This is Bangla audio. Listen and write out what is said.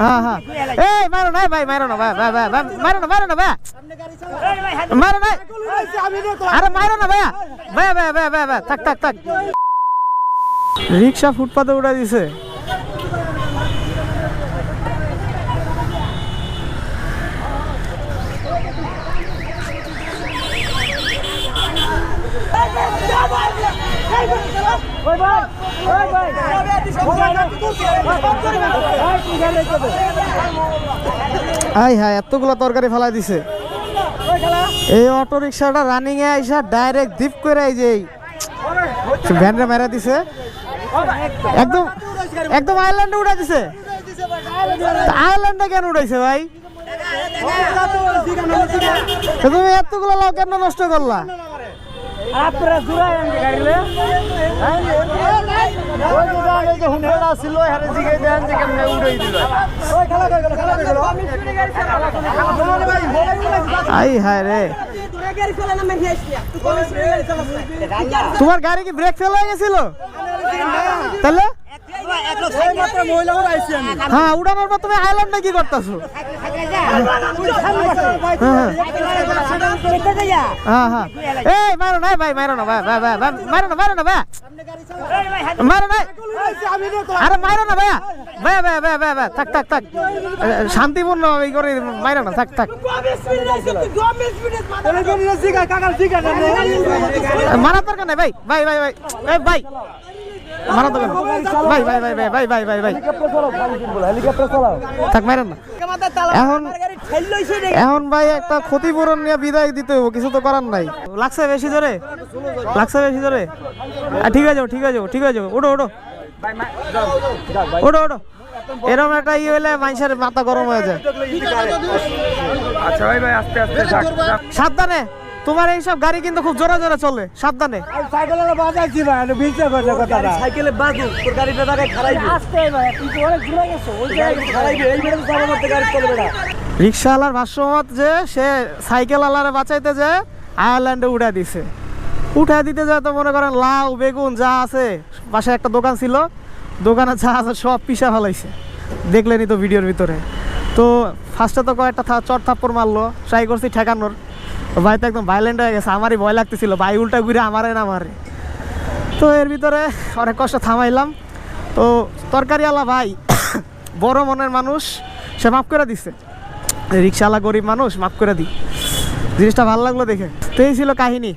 হ্যাঁ হ্যাঁ এই মারো না ভাই, মারো না ভাই, ভাই ভাই মারো না, মারো না ভাই, মারো না, আরে মারো না ভাইয়া, ভাই ভাই ভাই ভাই ভাই থাক থাক থাক। রিক্সা ফুটপাতে উঠা দিছে। হাই হাই এতগুলো তরকারি ফেলাই দিছে। এই অটো রিক্সাটা রানিং এ আইসা ডাইরেক্ট ডিপ করে এই যে ভ্যানরে মেরা দিছে, একদম একদম আইল্যান্ডে উড়াই দিছে। আইল্যান্ডে কেন উড়াইছে ভাই? তুমি এতগুলো লাউ কেন নষ্ট করলা? তোমার গাড়ি কি ব্রেক ফেল হয়ে গেছিল? তাহলে হ্যাঁ উড়ানোর পর তুমি আইল্যান্ডে কি করতেছো? হ্যাঁ হ্যাঁ এই মারো না ভাই, মারো না ভাই, ভাই ভাই মারো না, মারো না ভাই, মারো না, আরে মারো না ভাইয়া, ভাই ভাই ভাই ভাই ভাই থাক থাক থাক, শান্তিপূর্ণ এই করে মারো না, থাক থাক, মারা দরকার নেই ভাই, ভাই ভাই ভাই ভাই মারা দরকার ভাই, ভাই ভাই ভাই ভাই ভাই ভাই ভাই থাক মারেন না। এখন এখন ভাই একটা ক্ষতিপূরণ নিয়ে বিদায় দিতে হবে, কিছু তো করার নাই। লাগছে বেশি জোরে, লাগছে বেশি জোরে, ঠিক আছে ঠিক আছে ঠিক আছে, ওঠো ওঠো ওঠো ওঠো। এরকম একটা ই হইলে মানুষের মাথা গরম হয়ে যায়। আচ্ছা ভাই ভাই আস্তে আস্তে সাবধানে, তোমার এইসব গাড়ি কিন্তু খুব জোরে জোরে চলে, সাবধানে। রিক্সাওয়ালার ভাষ্যমত যে সে সাইকেল আলারে বাঁচাইতে যে আয়ারল্যান্ডে উঠা দিছে। উঠা দিতে যায় তো মনে করেন লাউ বেগুন যা আছে, পাশে একটা দোকান ছিল, দোকানে যা আছে সব পিসা ফেলাইছে, দেখলেনি তো ভিডিওর ভিতরে। তো ফার্স্টে তো কয়েকটা চট থাপ্পড় মারলো, ট্রাই করছি ঠেকানোর, ভাই তো একদম ভাইলেন্ট হয়ে গেছে, আমারই ভয় লাগতেছিল, ভাই উল্টা ঘুরে আমারে না মারে। তো এর ভিতরে অনেক কষ্ট থামাইলাম। তো তরকারিওয়ালা ভাই বড় মনের মানুষ, সে মাফ করে দিচ্ছে। রিক্সাওয়ালা গরিব মানুষ, মাফ করে দিই, জিনিসটা ভালো লাগলো দেখে। তো এই ছিল কাহিনী।